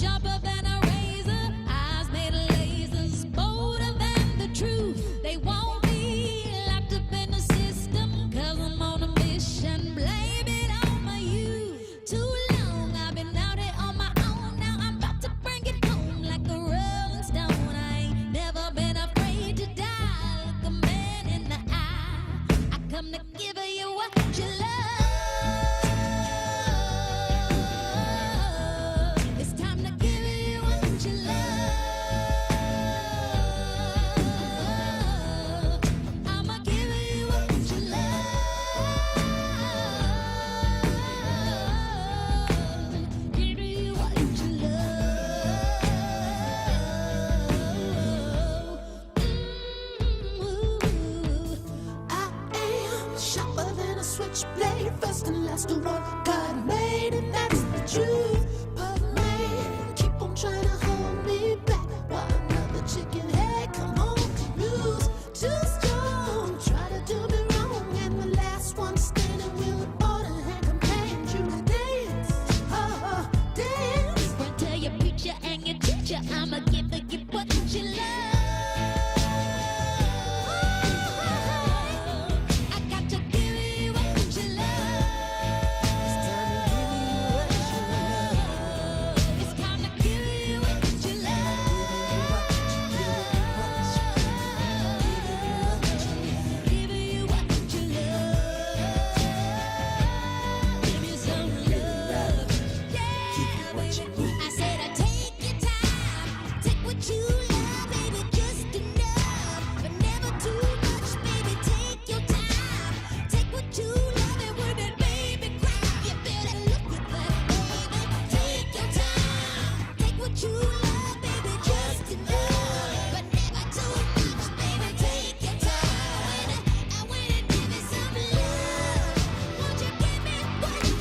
sharper than a razor, eyes made of lasers, bolder than the truth. They won't be locked up in the system, 'cause I'm on a mission. Blame it on my youth. Too long I've been out here on my own. Now I'm about to bring it home like a rolling stone. I ain't never been afraid to die. Look a man in the eye. I come to give you what you love. It's time to give you what you love. I'ma give you what you love. Give you what you love. I am sharper than a switchblade, first and last of what God made, and that's the truth. But man, keep on trying to hold me back while another chicken head come home confused. Too strong, try to do me wrong, and the last one standing will order and command you to dance. Oh, dance. Run tell your preacher and your teacher, I'ma give you what you love. I got to give you what you love. It's time to give you what you love. Give you what you love. Give you some love. Yeah, baby. I said I take your time, take what you love, baby, just enough, but never too much, baby. Take your time, take what you love, and when it baby cry, you better look at that, baby. Take your time, take what you love, baby, just enough, but never too much, baby. Take your time, and when it give me some love, won't you give me what you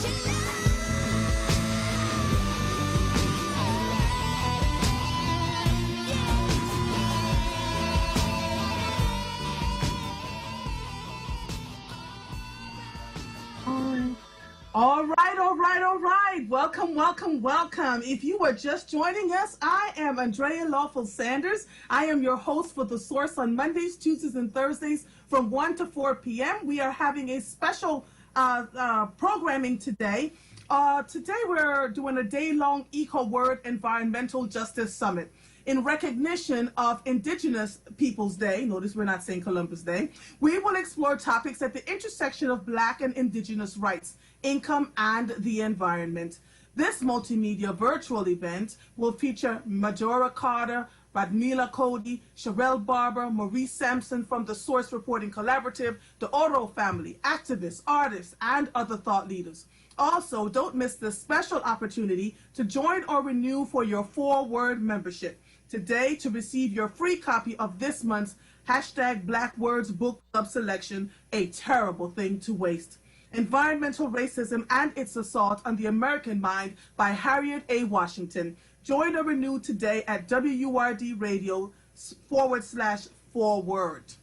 All right, all right, all right. Welcome, welcome, welcome. If you are just joining us, I am Andrea Lawful Sanders. I am your host for The Source on Mondays, Tuesdays, and Thursdays from 1 to 4 p.m. We are having a special programming today. Today we're doing a day-long EcoWord Environmental Justice Summit. In recognition of Indigenous Peoples Day, notice we're not saying Columbus Day, we will explore topics at the intersection of Black and Indigenous rights, income, and the environment. This multimedia virtual event will feature Majora Carter, Radmila Cody, Sherelle Barber, Maurice Sampson from the Source Reporting Collaborative, the Oro family, activists, artists, and other thought leaders. Also, don't miss this special opportunity to join or renew for your 4WURD membership today to receive your free copy of this month's Black Words Book Club selection, A Terrible Thing to Waste. Environmental Racism and Its Assault on the American Mind by Harriet A. Washington. Join or renew today at WURD Radio /4WURD.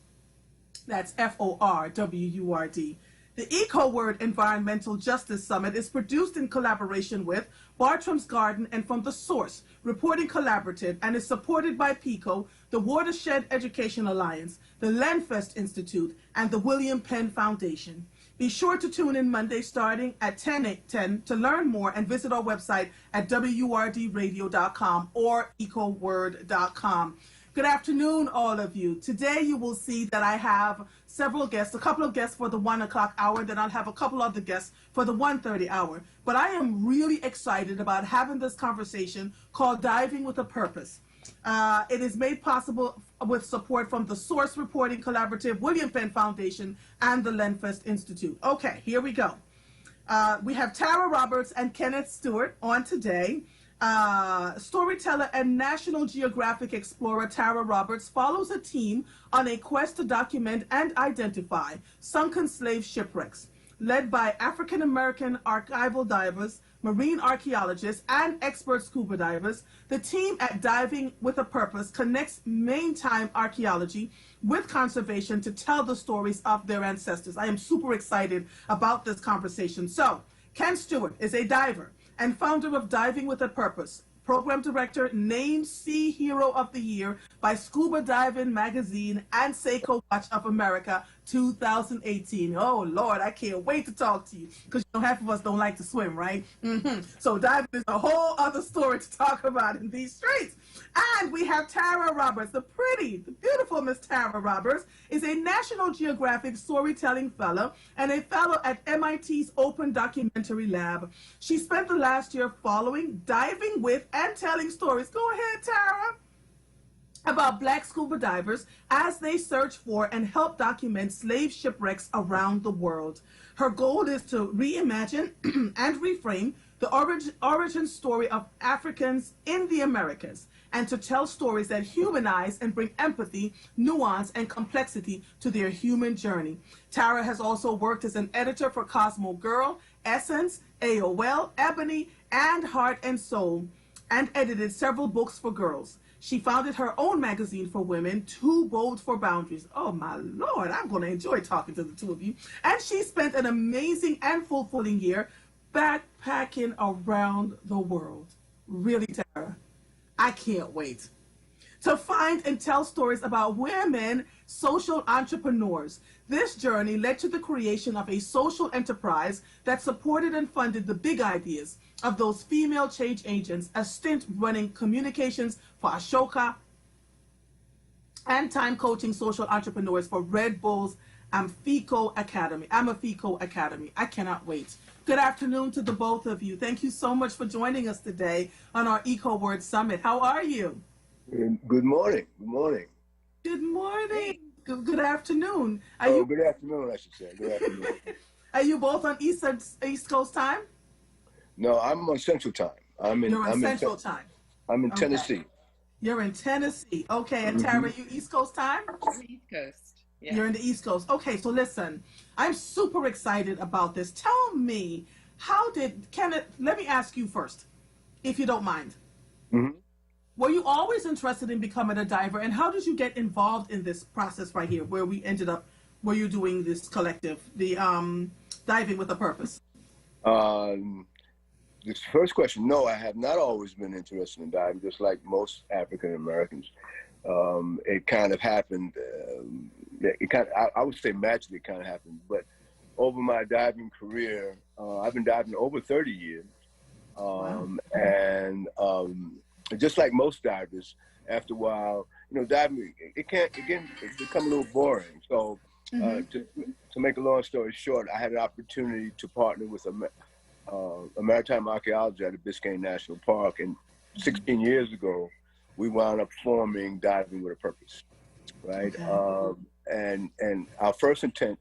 That's FORWURD. The EcoWord Environmental Justice Summit is produced in collaboration with Bartram's Garden and from the Source Reporting Collaborative and is supported by PICO, the Watershed Education Alliance, the Lenfest Institute, and the William Penn Foundation. Be sure to tune in Monday starting at 10 to learn more and visit our website at WURDradio.com or EcoWord.com. Good afternoon, all of you. Today you will see that I have several guests, a couple of guests for the 1 o'clock hour, then I'll have a couple other guests for the 1:30 hour. But I am really excited about having this conversation called Diving with a Purpose. It is made possible with support from the Source Reporting Collaborative, William Penn Foundation, and the Lenfest Institute. Okay, here we go. We have Tara Roberts and Kenneth Stewart on today. Storyteller and National Geographic explorer Tara Roberts follows a team on a quest to document and identify sunken slave shipwrecks. Led by African-American archival divers, marine archaeologists, and expert scuba divers, the team at Diving with a Purpose connects maritime archaeology with conservation to tell the stories of their ancestors. I am super excited about this conversation. So, Ken Stewart is a diver and founder of Diving with a Purpose, Program Director, named Sea Hero of the Year by Scuba Diving Magazine and Seiko Watch of America 2018. Oh, Lord, I can't wait to talk to you because half of us don't like to swim, right? So diving is a whole other story to talk about in these streets. And we have Tara Roberts, the beautiful Miss Tara Roberts, is a National Geographic Storytelling Fellow and a fellow at MIT's Open Documentary Lab. She spent the last year following, diving with, and telling stories. Go ahead, Tara. About Black scuba divers as they search for and help document slave shipwrecks around the world. Her goal is to reimagine and reframe the origin story of Africans in the Americas, and to tell stories that humanize and bring empathy, nuance, and complexity to their human journey. Tara has also worked as an editor for Cosmo Girl, Essence, AOL, Ebony, and Heart and Soul, and edited several books for girls. She founded her own magazine for women, Too Bold for Boundaries. Oh, my Lord, I'm going to enjoy talking to the two of you. And she spent an amazing and fulfilling year backpacking around the world. Really, Tara, I can't wait to find and tell stories about women social entrepreneurs. This journey led to the creation of a social enterprise that supported and funded the big ideas of those female change agents, a stint running communications for Ashoka and time coaching social entrepreneurs for Red Bull's Amofico Academy. I cannot wait. Good afternoon to the both of you. Thank you so much for joining us today on our EcoWord Summit. How are you? Good morning. Good morning. Good morning. Good afternoon. Good afternoon, I should say. Good afternoon. Are you both on East Coast time? No, I'm on Central Time. You're on Central Time. I'm in Okay. Tennessee. You're in Tennessee. Okay, and Tara, you East Coast time? I'm East Coast. Yeah. You're in the East Coast. Okay, so listen, I'm super excited about this. Tell me, let me ask you first, if you don't mind. Mm-hmm. Were you always interested in becoming a diver, and how did you get involved in this process right here, where you're doing this collective, the Diving with a Purpose? This first question, no, I have not always been interested in diving, just like most African Americans. It kind of happened. I would say magically kind of happened. But over my diving career, I've been diving over 30 years, and just like most divers, after a while, diving it become a little boring. So to make a long story short, I had an opportunity to partner with a maritime archaeologist at the Biscayne National Park, and 16 years ago, we wound up forming Diving with a Purpose, right? Okay. And our first intent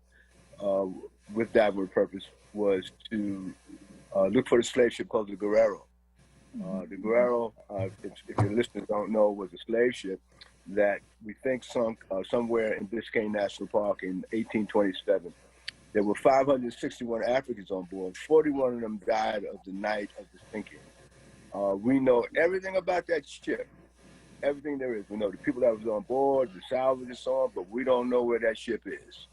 with Diving with a Purpose was to look for the slave ship called the Guerrero. The Guerrero, if your listeners don't know, was a slave ship that we think sunk somewhere in Biscayne National Park in 1827. There were 561 Africans on board. 41 of them died of the night of the sinking. We know everything about that ship, everything there is. We know the people that was on board, the salvage and so on, but we don't know where that ship is.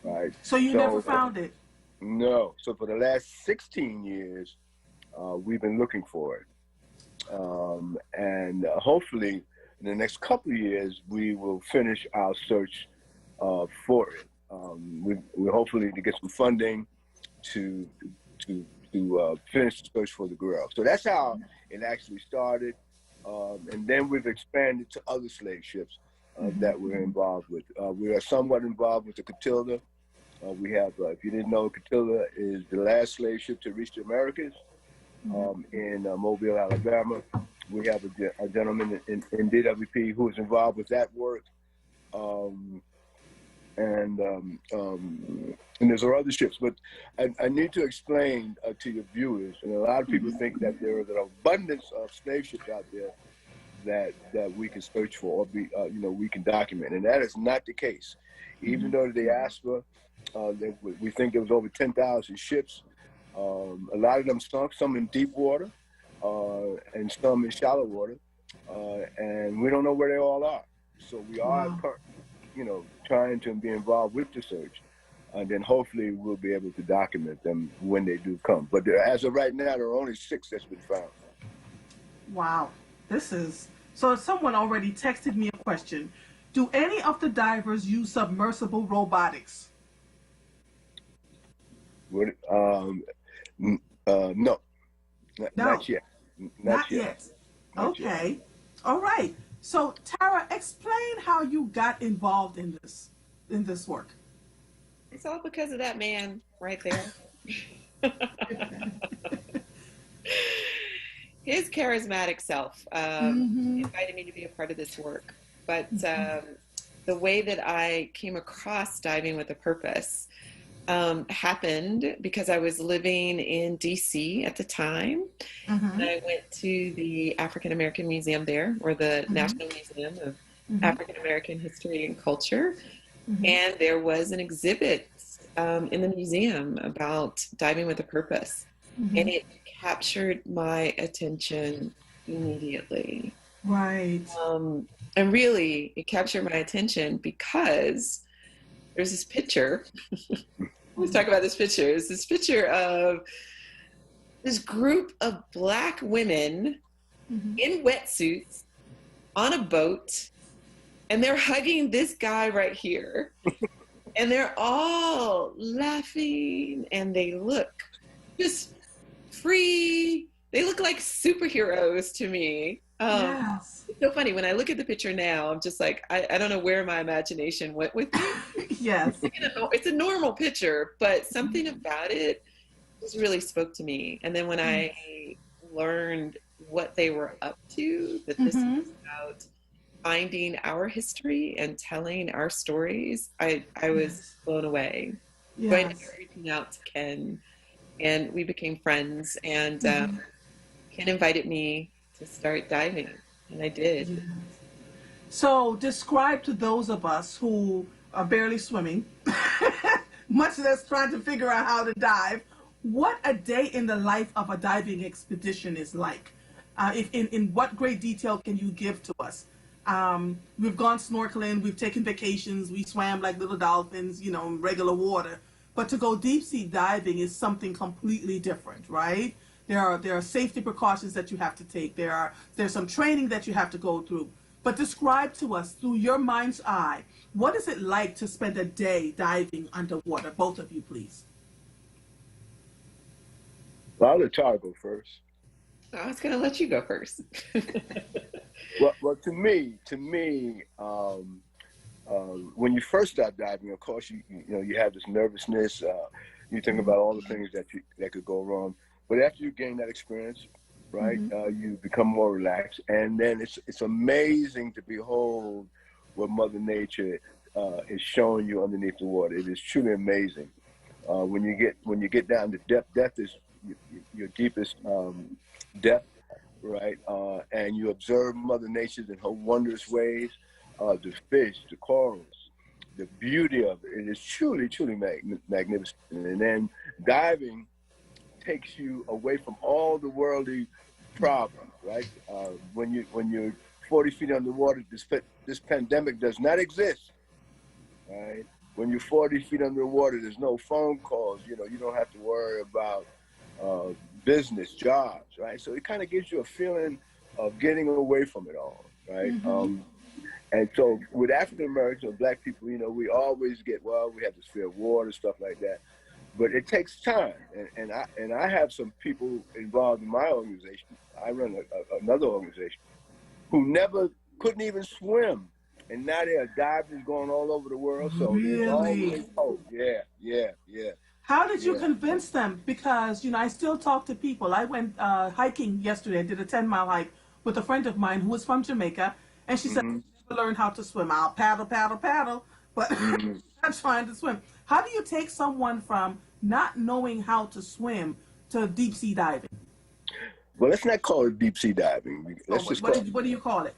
Right? So you never found it? No. So for the last 16 years, we've been looking for it. And hopefully, in the next couple of years, we will finish our search for it. We hopefully to get some funding to finish the search for the Guerrero. So that's how it actually started, and then we've expanded to other slave ships that we're involved with. We are somewhat involved with the Catilda. We have, if you didn't know, Catilda is the last slave ship to reach the Americas in Mobile, Alabama. We have a gentleman in DWP who is involved with that work. And there's other ships, but I need to explain to your viewers, and a lot of people think that there is an abundance of slave ships out there that we can search for, or we can document, and that is not the case. Even though the diaspora, we think there was over 10,000 ships. A lot of them sunk, some in deep water, and some in shallow water, and we don't know where they all are. So we are trying to be involved with the search, and then hopefully we'll be able to document them when they do come. But as of right now, there are only 6 that's been found. Wow. This is so. Someone already texted me a question. Do any of the divers use submersible robotics? What, no, No, not yet. Not not yet. yet. Not yet. Okay. All right. So Tara, explain how you got involved in this work. It's all because of that man right there. His charismatic self invited me to be a part of this work. But the way that I came across diving with a purpose happened because I was living in DC at the time. And I went to the African American Museum there, or the National Museum of African American History and Culture. And there was an exhibit in the museum about diving with a purpose. And it captured my attention immediately. Right. And really, it captured my attention because there's this picture. Let's talk about this picture. It's this picture of this group of Black women in wetsuits on a boat, and they're hugging this guy right here. And they're all laughing, and they look just free. They look like superheroes to me. Yes. It's so funny. When I look at the picture now, I'm just like, I don't know where my imagination went with me. Yes. It's a normal picture, but something about it just really spoke to me. And then when I learned what they were up to, that this was about finding our history and telling our stories, I was blown away. Yes. So I ended up reaching out to Ken, and we became friends, and Ken invited me to start diving, and I did. Yes. So describe to those of us who are barely swimming, much less trying to figure out how to dive, what a day in the life of a diving expedition is like. In what great detail can you give to us? We've gone snorkeling, we've taken vacations, we swam like little dolphins, in regular water. But to go deep sea diving is something completely different, right? There are safety precautions that you have to take. There's some training that you have to go through. But describe to us, through your mind's eye, what is it like to spend a day diving underwater? Both of you, please. Well, I'll let Tara go first. I was going to let you go first. Well, to me, when you first start diving, of course, you have this nervousness. You think about all the things that could go wrong. But after you gain that experience, right, you become more relaxed, and then it's amazing to behold what Mother Nature is showing you underneath the water. It is truly amazing. When you get down to depth, depth is your deepest depth, right? And you observe Mother Nature in her wondrous ways, the fish, the corals, the beauty of it. It is truly, truly magnificent. And then diving takes you away from all the worldly problems, right? When you're 40 feet underwater, this pandemic does not exist, right? When you're 40 feet underwater, there's no phone calls. You don't have to worry about business, jobs, right? So it kind of gives you a feeling of getting away from it all, right? And so with African Americans or Black people, we always we have this fear of water, stuff like that. But it takes time, and I have some people involved in my organization. I run another organization who couldn't even swim, and now there are divers going all over the world. So there's always hope. Yeah. How did you convince them? Because I still talk to people. I went hiking yesterday. I did a 10-mile hike with a friend of mine who was from Jamaica, and she said, "I never learned how to swim. I'll paddle, but I'm not trying to swim." How do you take someone from not knowing how to swim to deep sea diving? Well, let's not call it deep sea diving. What do you call it?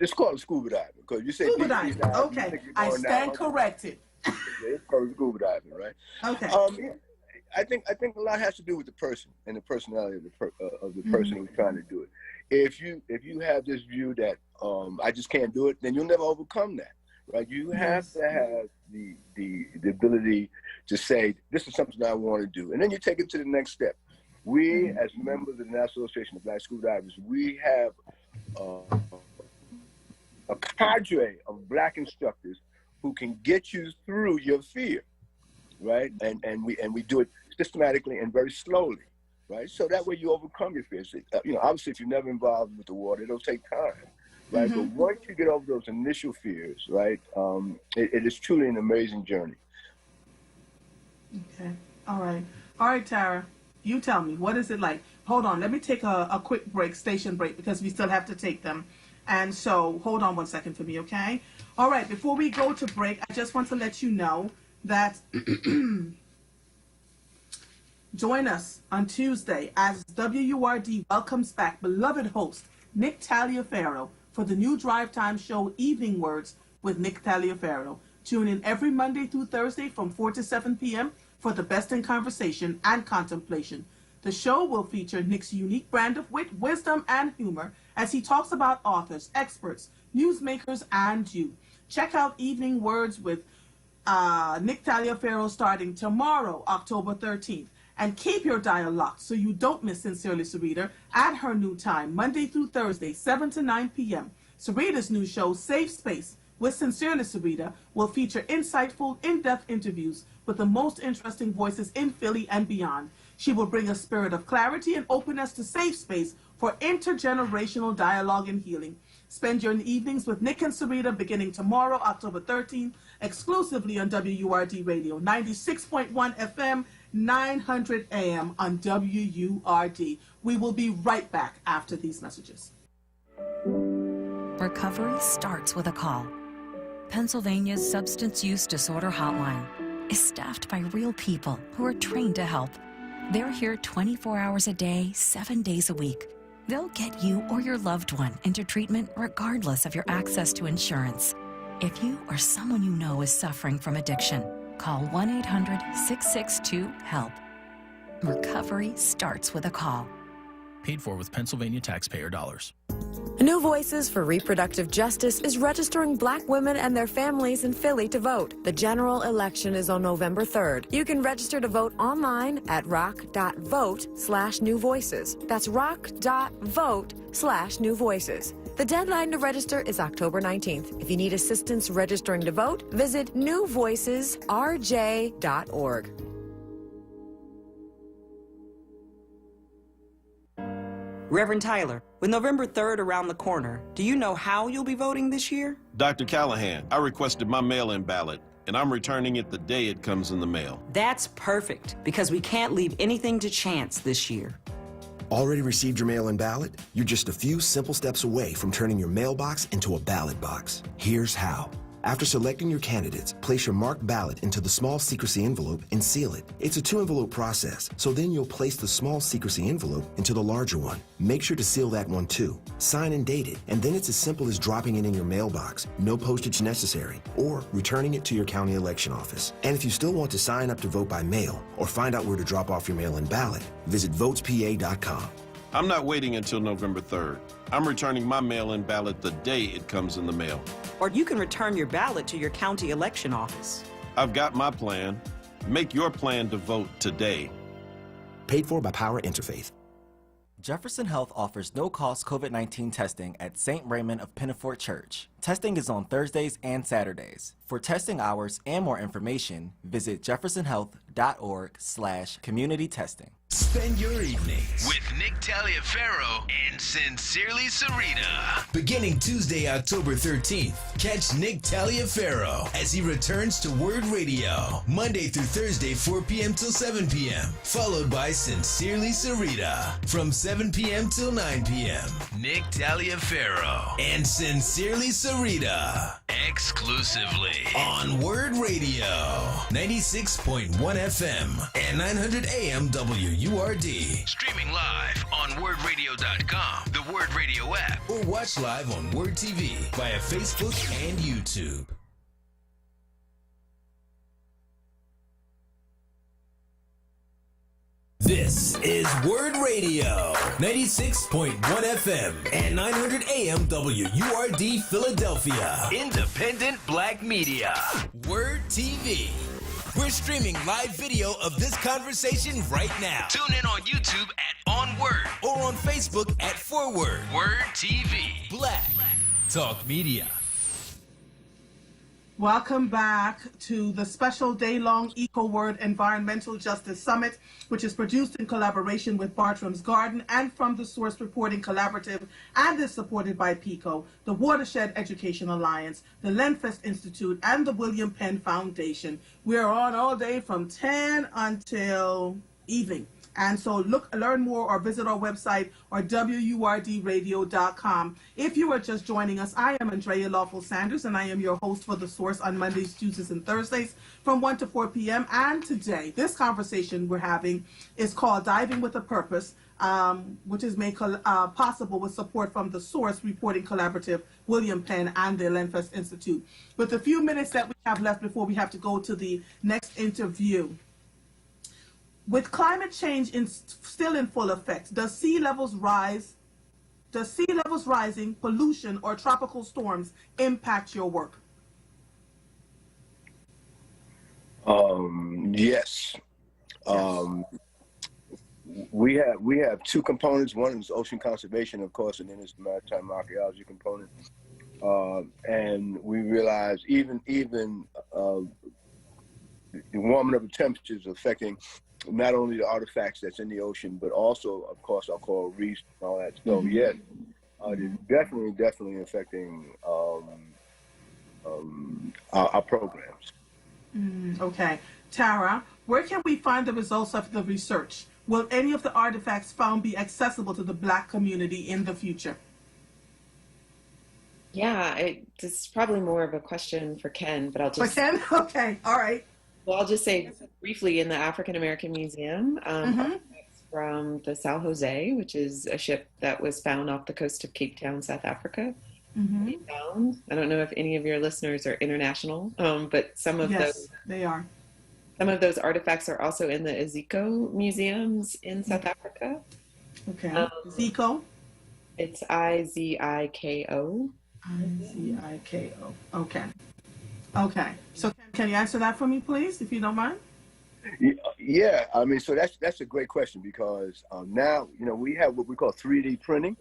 Just call it scuba diving, because you say Scuba deep sea diving. diving. Okay, I stand corrected. It's called scuba diving, right? Okay. I think a lot has to do with the person and the personality of the person who's trying to do it. If you have this view that I just can't do it, then you'll never overcome that, right? You have to have the ability to say, this is something I want to do, and then you take it to the next step. We, as members of the National Association of Black Scuba Divers, we have a cadre of Black instructors who can get you through your fear, right? And we do it systematically and very slowly, right? So that way you overcome your fears. Obviously, if you're never involved with the water, it'll take time, right? But once you get over those initial fears, right, it is truly an amazing journey. Okay. All right, Tara. You tell me, what is it like? Hold on, let me take a quick break, station break, because we still have to take them. And so, hold on 1 second for me, okay? All right, before we go to break, I just want to let you know that join us on Tuesday as WURD welcomes back beloved host Nick Taliaferro for the new Drive Time show Evening Words with Nick Taliaferro. Tune in every Monday through Thursday from 4 to 7 p.m. for the best in conversation and contemplation. The show will feature Nick's unique brand of wit, wisdom, and humor as he talks about authors, experts, newsmakers, and you. Check out Evening Words with Nick Taliaferro starting tomorrow, October 13th. And keep your dial locked so you don't miss Sincerely Sarita at her new time, Monday through Thursday, 7 to 9 p.m. Sarita's new show, Safe Space with Sincerely Sarita, will feature insightful, in-depth interviews with the most interesting voices in Philly and beyond. She will bring a spirit of clarity and openness to safe space for intergenerational dialogue and healing. Spend your evenings with Nick and Sarita beginning tomorrow, October 13th, exclusively on WURD Radio, 96.1 FM, 900 AM on WURD. We will be right back after these messages. Recovery starts with a call. Pennsylvania's Substance Use Disorder Hotline is staffed by real people who are trained to help. They're here 24 hours a day, 7 days a week. They'll get you or your loved one into treatment regardless of your access to insurance. If you or someone you know is suffering from addiction, call 1-800-662-HELP. Recovery starts with a call. Paid for with Pennsylvania taxpayer dollars. New Voices for Reproductive Justice is registering Black women and their families in Philly to vote. The general election is on November 3rd. You can register to vote online at rock.vote/New Voices. That's rock.vote/New Voices. The deadline to register is October 19th. If you need assistance registering to vote, visit newvoicesrj.org. Reverend Tyler, with November 3rd around the corner, do you know how you'll be voting this year? Dr. Callahan, I requested my mail-in ballot, and I'm returning it the day it comes in the mail. That's perfect, because we can't leave anything to chance this year. Already received your mail-in ballot? You're just a few simple steps away from turning your mailbox into a ballot box. Here's how. After selecting your candidates, place your marked ballot into the small secrecy envelope and seal it. It's a 2-envelope process, so then you'll place the small secrecy envelope into the larger one. Make sure to seal that one too. Sign and date it, and then it's as simple as dropping it in your mailbox, no postage necessary, or returning it to your county election office. And if you still want to sign up to vote by mail or find out where to drop off your mail-in ballot, visit votespa.com. I'm not waiting until November 3rd. I'm returning my mail-in ballot the day it comes in the mail. Or you can return your ballot to your county election office. I've got my plan. Make your plan to vote today. Paid for by Power Interfaith. Jefferson Health offers no-cost COVID-19 testing at St. Raymond of Pinafort Church. Testing is on Thursdays and Saturdays. For testing hours and more information, visit jeffersonhealth.org/community testing. Spend your evenings with Nick Taliaferro and Sincerely Sarita. Beginning Tuesday, October 13th, catch Nick Taliaferro as he returns to WURD Radio, Monday through Thursday, 4 p.m. till 7 p.m., followed by Sincerely Sarita from 7 p.m. till 9 p.m. Nick Taliaferro and Sincerely Sarita, exclusively on WURD Radio, 96.1 FM and 900 AM WURD. Streaming live on WURDradio.com, the WURD Radio app, or watch live on WURD TV via Facebook and YouTube. This is WURD Radio, 96.1 FM and 900 AM WURD Philadelphia. Independent Black Media. WURD TV. We're streaming live video of this conversation right now. Tune in on YouTube at onWURD or on Facebook at forward. WURD TV. Black Talk Media. Welcome back to the special day-long EcoWord Environmental Justice Summit, which is produced in collaboration with Bartram's Garden and from the Source Reporting Collaborative, and is supported by PICO, the Watershed Education Alliance, the Lenfest Institute, and the William Penn Foundation. We are on all day from 10 until evening. And so learn more or visit our website or WURDradio.com. If you are just joining us, I am Andrea Lawful Sanders, and I am your host for The Source on Mondays, Tuesdays, and Thursdays from 1 to 4 p.m. And today, this conversation we're having is called Diving with a Purpose, which is made possible with support from the Source Reporting Collaborative, William Penn, and the Lenfest Institute. With the few minutes that we have left before we have to go to the next interview, with climate change still in full effect, does sea levels rising, pollution, or tropical storms impact your work? Yes. We have two components. One is ocean conservation, of course, and then there's the maritime archaeology component. And we realize even the warming of the temperatures affecting not only the artifacts that's in the ocean, but also, of course, our coral reefs and all that. So, yes, it's definitely affecting our programs. Okay. Tara, where can we find the results of the research? Will any of the artifacts found be accessible to the Black community in the future? Yeah, this is probably more of a question for Ken, but I'll just... For Ken? Okay, all right. Well, I'll just say briefly, in the African American Museum, from the San Jose, which is a ship that was found off the coast of Cape Town, South Africa. They found, I don't know if any of your listeners are international, but some of those, they are. Some of those artifacts are also in the Iziko museums in South Africa. Okay. Iziko? It's I-Z-I-K-O. I-Z-I-K-O. Okay. Okay. So can you answer that for me, please, if you don't mind? Yeah. I mean, so that's a great question, because now, we have what we call 3D printing,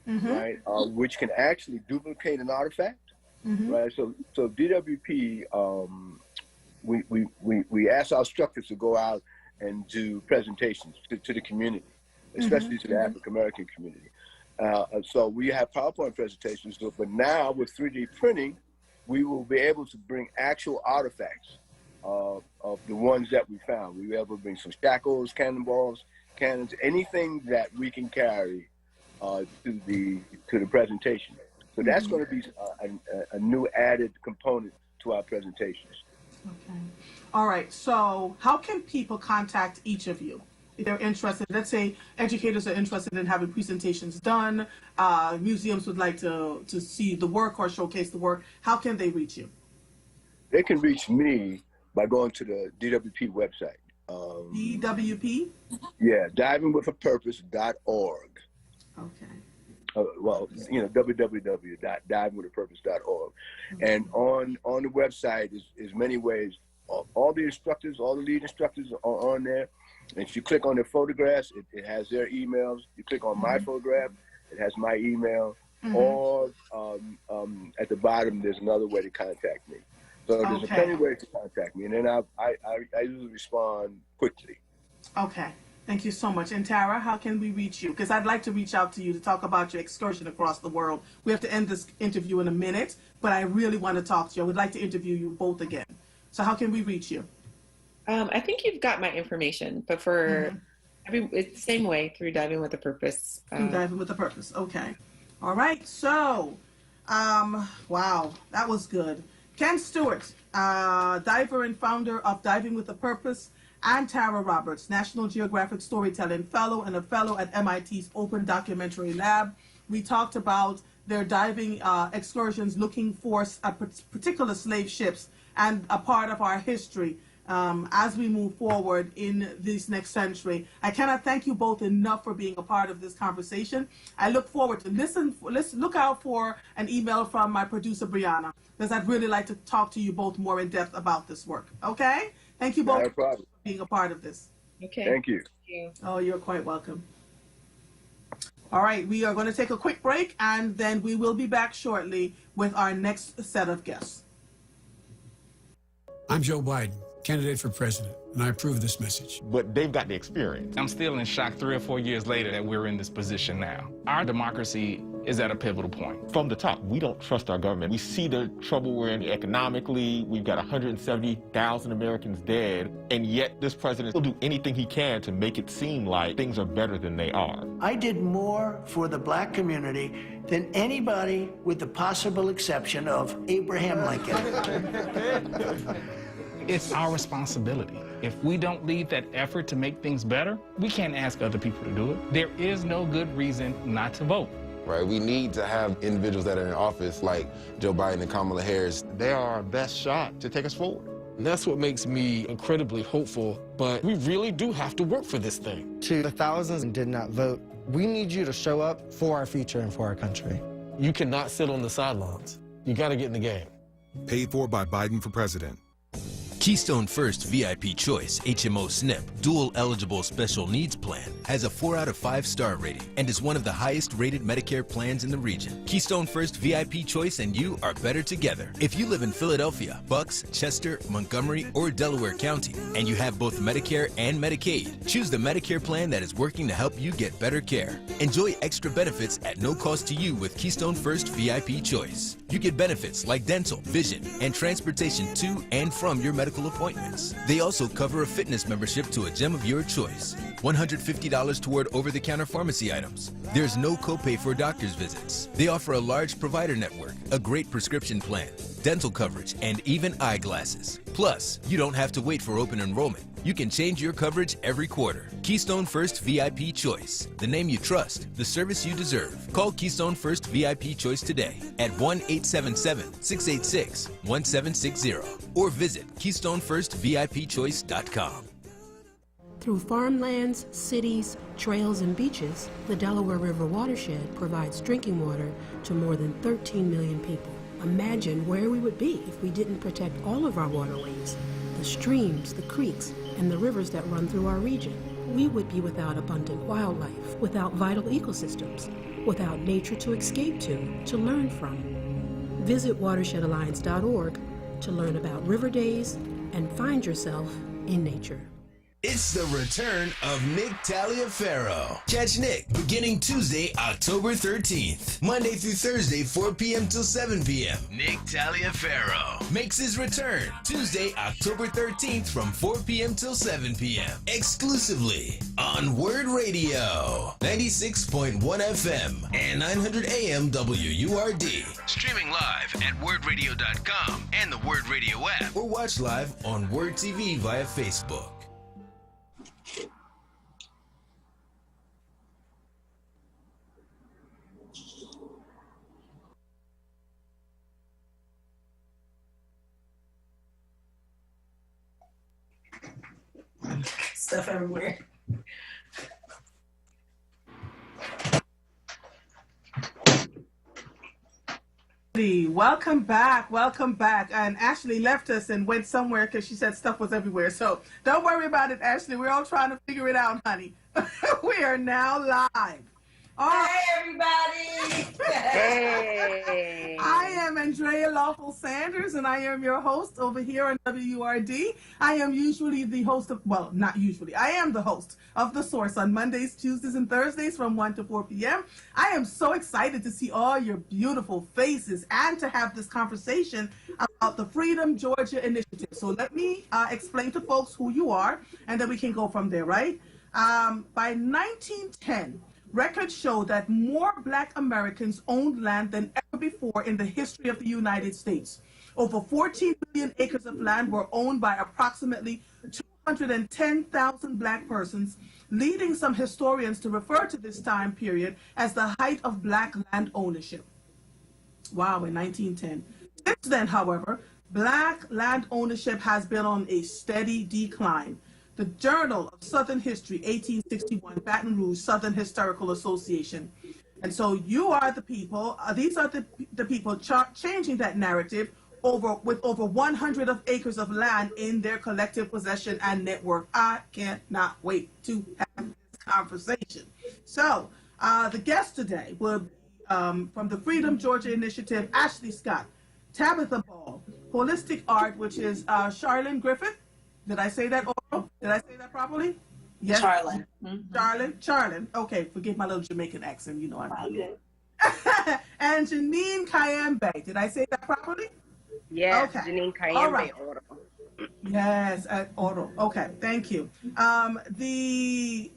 right? Which can actually duplicate an artifact, right? So DWP, we ask our instructors to go out and do presentations to the community, especially to the African American community. So we have PowerPoint presentations, but now with 3D printing, we will be able to bring actual artifacts of the ones that we found. We were able to bring some shackles, cannonballs, cannons, anything that we can carry to the presentation. So that's going to be a new added component to our presentations. Okay. All right. So how can people contact each of you if they're interested? Let's say educators are interested in having presentations done. Museums would like to see the work or showcase the work. How can they reach you? They can reach me by going to the DWP website. DWP? Yeah, divingwithapurpose.org. Okay. www.divingwithapurpose.org. And on the website is many ways. All the instructors, all the lead instructors are on there. And if you click on their photographs, it has their emails. You click on my photograph, it has my email. Or at the bottom, there's another way to contact me. So there's plenty of ways to contact me, and then I usually respond quickly. Okay. Thank you so much. And Tara, how can we reach you? Because I'd like to reach out to you to talk about your excursion across the world. We have to end this interview in a minute, but I really want to talk to you. I would like to interview you both again. So how can we reach you? I think you've got my information, but for it's the same way, through Diving with a Purpose. Through Diving with a Purpose. Okay. All right. So, wow, that was good. Ken Stewart, diver and founder of Diving with a Purpose, and Tara Roberts, National Geographic Storytelling Fellow and a Fellow at MIT's Open Documentary Lab. We talked about their diving excursions looking for particular slave ships and a part of our history as we move forward in this next century. I cannot thank you both enough for being a part of this conversation. I look forward to let's look out for an email from my producer, Brianna, because I'd really like to talk to you both more in depth about this work. Okay? Thank you Not both a problem. for being a part of this. Okay. Thank you. Thank you. Oh, you're quite welcome. All right, we are going to take a quick break, and then we will be back shortly with our next set of guests. I'm Joe Biden, candidate for president, and I approve this message. But they've got the experience. I'm still in shock 3 or 4 years later that we're in this position now. Our democracy is at a pivotal point. From the top, we don't trust our government. We see the trouble we're in economically. We've got 170,000 Americans dead, and yet this president will do anything he can to make it seem like things are better than they are. I did more for the black community than anybody with the possible exception of Abraham Lincoln. It's our responsibility. If we don't lead that effort to make things better, we can't ask other people to do it. There is no good reason not to vote. Right, we need to have individuals that are in office like Joe Biden and Kamala Harris. They are our best shot to take us forward. And that's what makes me incredibly hopeful, but we really do have to work for this thing. To the thousands who did not vote, we need you to show up for our future and for our country. You cannot sit on the sidelines. You got to get in the game. Paid for by Biden for president. Keystone First VIP Choice HMO SNP Dual Eligible Special Needs Plan has a 4 out of 5 star rating and is one of the highest rated Medicare plans in the region. Keystone First VIP Choice and you are better together. If you live in Philadelphia, Bucks, Chester, Montgomery, or Delaware County, and you have both Medicare and Medicaid, choose the Medicare plan that is working to help you get better care. Enjoy extra benefits at no cost to you with Keystone First VIP Choice. You get benefits like dental, vision, and transportation to and from your medical appointments. They also cover a fitness membership to a gym of your choice. $150 toward over-the-counter pharmacy items. There's no copay for doctor's visits. They offer a large provider network, a great prescription plan, dental coverage, and even eyeglasses. Plus, you don't have to wait for open enrollment. You can change your coverage every quarter. Keystone First VIP Choice. The name you trust, the service you deserve. Call Keystone First VIP Choice today at 1-877-686-1760 or visit KeystoneFirstVIPChoice.com. Through farmlands, cities, trails, and beaches, the Delaware River watershed provides drinking water to more than 13 million people. Imagine where we would be if we didn't protect all of our waterways, the streams, the creeks, and the rivers that run through our region. We would be without abundant wildlife, without vital ecosystems, without nature to escape to learn from. Visit watershedalliance.org to learn about river days and find yourself in nature. It's the return of Nick Taliaferro. Catch Nick beginning Tuesday, October 13th. Monday through Thursday, 4 p.m. till 7 p.m. Nick Taliaferro makes his return Tuesday, October 13th from 4 p.m. till 7 p.m. Exclusively on WURD Radio, 96.1 FM and 900 AM WURD. Streaming live at WURDradio.com and the WURD Radio app. Or watch live on WURD TV via Facebook. Stuff everywhere. Welcome back. And Ashley left us and went somewhere because she said stuff was everywhere. So don't worry about it, Ashley. We're all trying to figure it out, honey. We are now live. Hey, everybody. Hey. I am Andrea Lawful Sanders, and I am your host over here on WURD. I am usually the host of, well, not usually, I am the host of The Source on Mondays, Tuesdays, and Thursdays from 1 to 4 p.m. I am so excited to see all your beautiful faces and to have this conversation about the Freedom Georgia Initiative. So let me explain to folks who you are, and then we can go from there, right? By 1910, records show that more Black Americans owned land than ever before in the history of the United States. Over 14 million acres of land were owned by approximately 210,000 Black persons, leading some historians to refer to this time period as the height of Black land ownership. Wow, in 1910. Since then, however, Black land ownership has been on a steady decline. The Journal of Southern History, 1861, Baton Rouge, Southern Historical Association. And so you are the people, these are the people changing that narrative with over 100 acres of land in their collective possession and network. I cannot wait to have this conversation. So the guest today will be from the Freedom Georgia Initiative, Ashley Scott, Tabitha Ball, Holistic Art, which is Charlene Griffith. Did I say that oral? Did I say that properly? Yes. Charlene. Charlene. Okay, forgive my little Jamaican accent. You know I'm good. And Janine Kayembe. Did I say that properly? Yes, okay. Janine Kayembe. All right. Yes, at Oro. Okay, thank you. The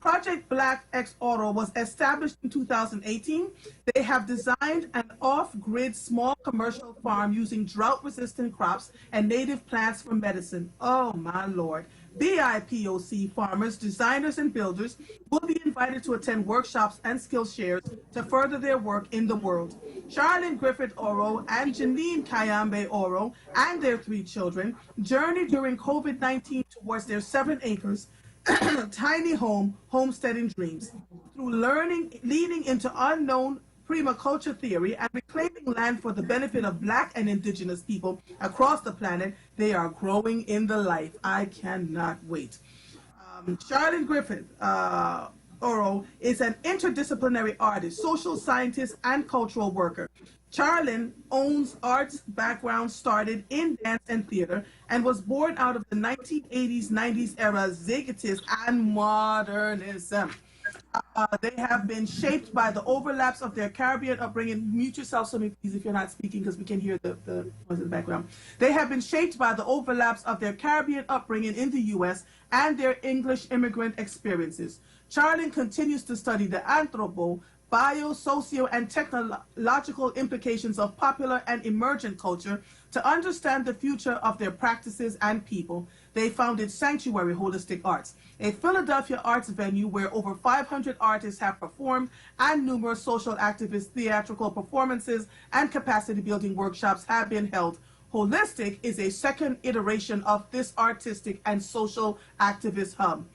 Project Black X Oro was established in 2018. They have designed an off-grid small commercial farm using drought-resistant crops and native plants for medicine. Oh, my Lord. BIPOC farmers, designers, and builders will be invited to attend workshops and skill shares to further their work in the world. Charlene Griffith Oro and Janine Kayembe Oro and their 3 children journeyed during COVID-19 towards their 7 acres tiny home homesteading dreams. Through leading into unknown permaculture theory and reclaiming land for the benefit of Black and Indigenous people across the planet, they are growing in the life. I cannot wait. Charlene Griffith Oro is an interdisciplinary artist, social scientist, and cultural worker. Charlene owns arts background started in dance and theater and was born out of the 1980s, 90s era zeitgeist and modernism. They have been shaped by the overlaps of their Caribbean upbringing. Mute yourself, so please, if you're not speaking, because we can hear the noise in the background. They have been shaped by the overlaps of their Caribbean upbringing in the U.S. and their English immigrant experiences. Charlene continues to study the bio, socio, and technological implications of popular and emergent culture to understand the future of their practices and people. They founded Sanctuary Holistic Arts, a Philadelphia arts venue where over 500 artists have performed and numerous social activist theatrical performances and capacity building workshops have been held. Holistic is a second iteration of this artistic and social activist hub.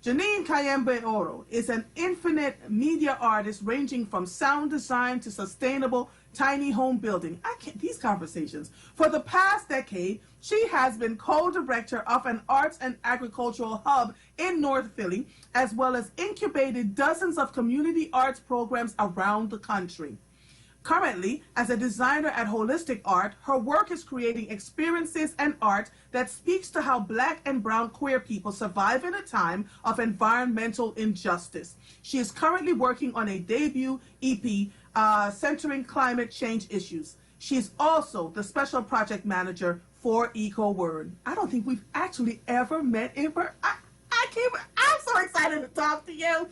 Janine Kayembe Oro is an infinite media artist ranging from sound design to sustainable tiny home building. These conversations. For the past decade, she has been co-director of an arts and agricultural hub in North Philly, as well as incubated dozens of community arts programs around the country. Currently, as a designer at Holistic Art, her work is creating experiences and art that speaks to how Black and brown queer people survive in a time of environmental injustice. She is currently working on a debut EP centering climate change issues. She is also the special project manager for onWURD. I don't think we've actually ever met in person. I'm so excited to talk to you.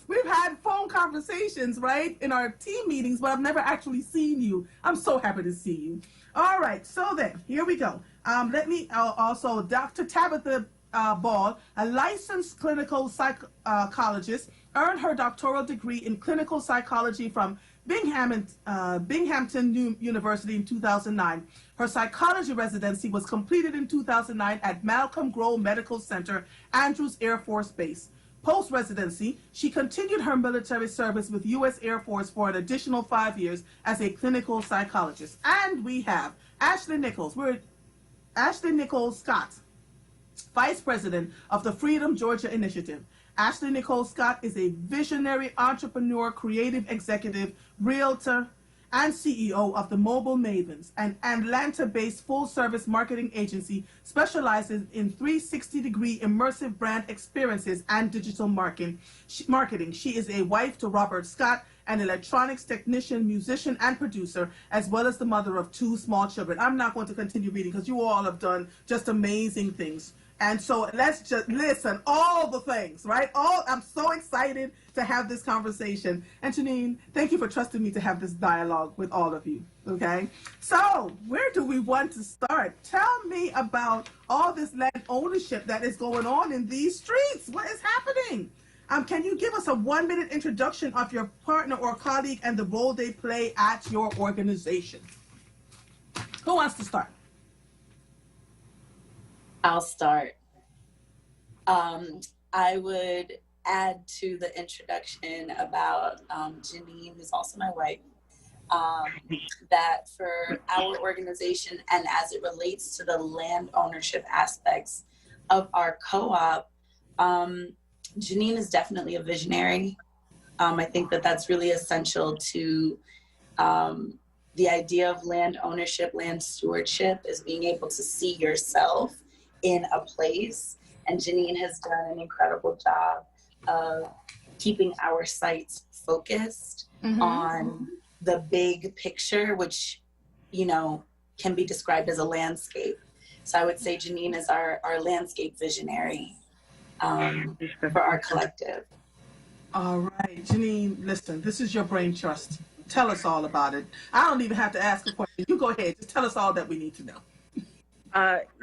We've had phone conversations, right, in our team meetings, but I've never actually seen you. I'm so happy to see you. All right, so then, here we go. Let me also, Dr. Tabitha Ball, a licensed clinical psychologist, earned her doctoral degree in clinical psychology from Binghamton University in 2009. Her psychology residency was completed in 2009 at Malcolm Grow Medical Center, Andrews Air Force Base. Post-residency, she continued her military service with U.S. Air Force for an additional 5 years as a clinical psychologist. And we have Ashley Nichols. Ashley Nichols Scott, Vice President of the Freedom Georgia Initiative. Ashley Nicole Scott is a visionary entrepreneur, creative executive, realtor, and CEO of the Mobile Mavens, an Atlanta-based full-service marketing agency specializes in 360-degree immersive brand experiences and digital marketing. She is a wife to Robert Scott, an electronics technician, musician, and producer, as well as the mother of 2 small children. I'm not going to continue reading because you all have done just amazing things. And so let's just listen, all the things, right? I'm so excited to have this conversation. And Janine, thank you for trusting me to have this dialogue with all of you, okay? So where do we want to start? Tell me about all this land ownership that is going on in these streets. What is happening? Can you give us a 1-minute introduction of your partner or colleague and the role they play at your organization? Who wants to start? I'll start. I would add to the introduction about Janine, who's also my wife. that for our organization and as it relates to the land ownership aspects of our co-op, Janine is definitely a visionary. I think that that's really essential to the idea of land ownership, land stewardship, is being able to see yourself in a place. And Janine has done an incredible job of keeping our sites focused on the big picture, which, you know, can be described as a landscape. So I would say Janine is our landscape visionary for our collective. All right, Janine, listen, this is your brain trust. Tell us all about it. I don't even have to ask a question. You go ahead. Just tell us all that we need to know.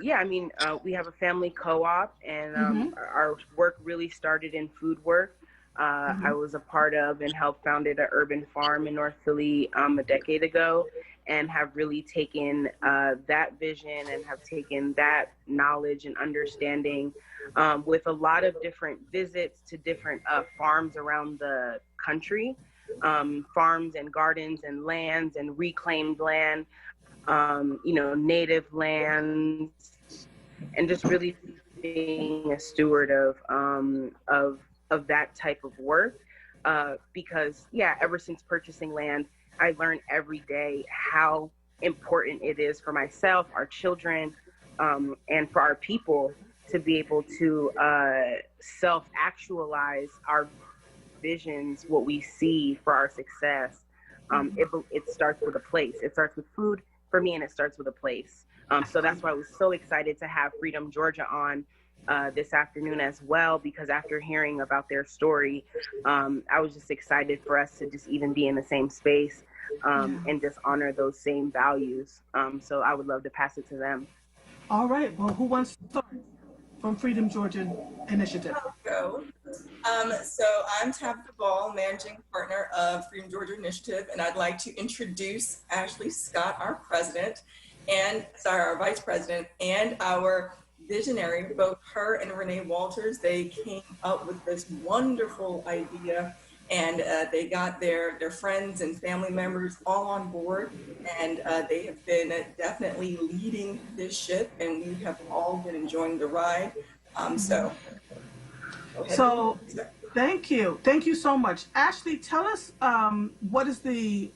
Yeah, I mean, we have a family co-op, and our work really started in food work. I was a part of and helped founded an urban farm in North Philly a decade ago, and have really taken that vision and have taken that knowledge and understanding with a lot of different visits to different farms around the country, farms and gardens and lands and reclaimed land, you know, native lands, and just really being a steward of that type of work. Because yeah, ever since purchasing land, I learn every day how important it is for myself, our children, and for our people to be able to self-actualize our visions, what we see for our success. It starts with a place. It starts with food for me, and it starts with a place. So that's why I was so excited to have Freedom Georgia on this afternoon as well, because after hearing about their story, I was just excited for us to just even be in the same space and just honor those same values. So I would love to pass it to them. All right, well, who wants to start from Freedom Georgia Initiative? I'll go. So I'm Tabitha Ball, managing partner of Freedom Georgia Initiative, and I'd like to introduce Ashley Scott, our president, and our vice president, and our visionary, both her and Renee Walters. They came up with this wonderful idea, and they got their friends and family members all on board, and they have been definitely leading this ship, and we have all been enjoying the ride. So thank you so much. Ashley, tell us what is the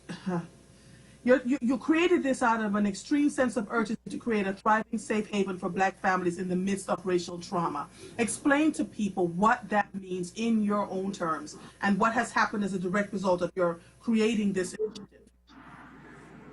you created this out of an extreme sense of urgency to create a thriving safe haven for Black families in the midst of racial trauma. Explain to people what that means in your own terms and what has happened as a direct result of your creating this initiative.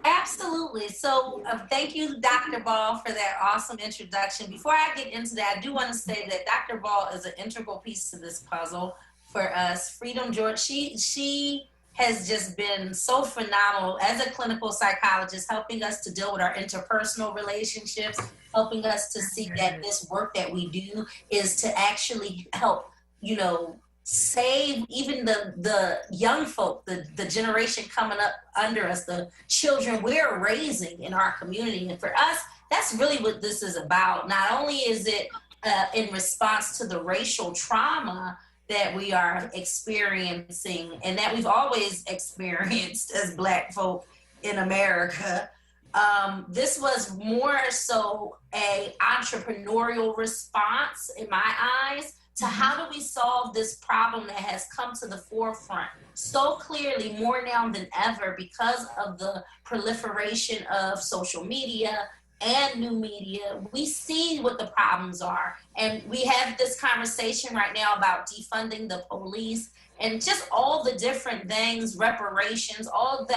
Absolutely. So thank you, Dr. Ball, for that awesome introduction. Before I get into that, I do want to say that Dr. Ball is an integral piece to this puzzle for us. Freedom Georgia, she has just been so phenomenal as a clinical psychologist, helping us to deal with our interpersonal relationships, helping us to see that this work that we do is to actually help, you know, save even the young folk, the generation coming up under us, the children we're raising in our community. And for us, that's really what this is about. Not only is it in response to the racial trauma that we are experiencing and that we've always experienced as Black folk in America, this was more so a entrepreneurial response in my eyes to how do we solve this problem that has come to the forefront so clearly more now than ever because of the proliferation of social media and new media. We see what the problems are. And we have this conversation right now about defunding the police and just all the different things, reparations, all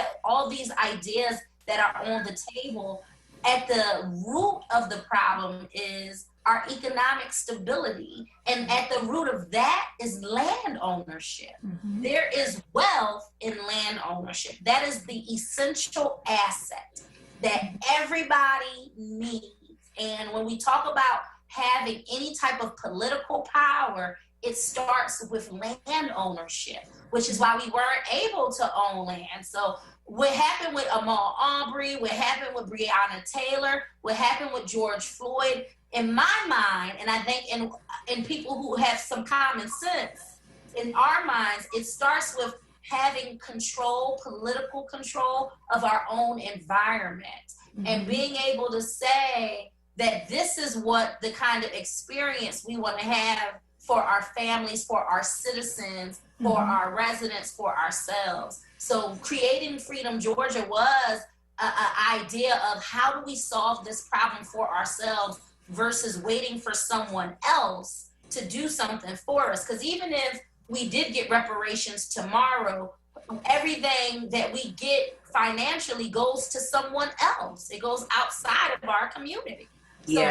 these ideas that are on the table. At the root of the problem is our economic stability. And at the root of that is land ownership. Mm-hmm. There is wealth in land ownership. That is the essential asset that everybody needs. And when we talk about having any type of political power, it starts with land ownership, which is why we weren't able to own land. So what happened with Ahmaud Arbery, what happened with Breonna Taylor, what happened with George Floyd, in my mind, and I think in people who have some common sense, in our minds, it starts with having control, political control of our own environment, and being able to say that this is what the kind of experience we want to have for our families, for our citizens, for our residents, for ourselves. So creating Freedom Georgia was an idea of how do we solve this problem for ourselves versus waiting for someone else to do something for us. Because even if we did get reparations tomorrow, everything that we get financially goes to someone else. It goes outside of our community. So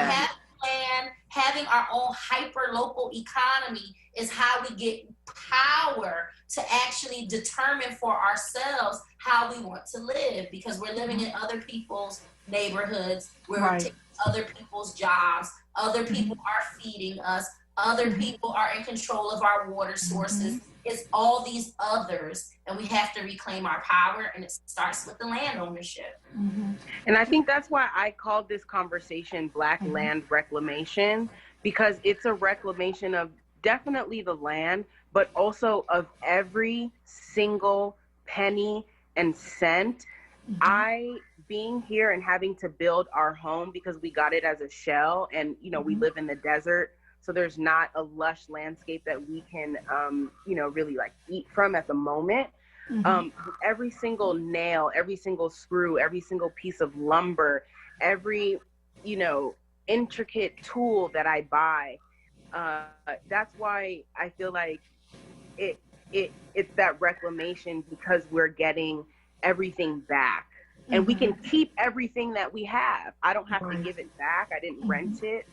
having our own hyper local economy is how we get power to actually determine for ourselves how we want to live, because we're living in other people's neighborhoods, we're taking other people's jobs, other people are feeding us, other people are in control of our water sources. It's all these others, and we have to reclaim our power, and it starts with the land ownership. And I think that's why I called this conversation Black Land Reclamation, because it's a reclamation of definitely the land, but also of every single penny and cent. I, being here and having to build our home because we got it as a shell, and you know, we live in the desert, so there's not a lush landscape that we can, you know, really like eat from at the moment. Every single nail, every single screw, every single piece of lumber, every, you know, intricate tool that I buy, that's why I feel like it's that reclamation, because we're getting everything back. And we can keep everything that we have. I don't have to give it back. I didn't rent it.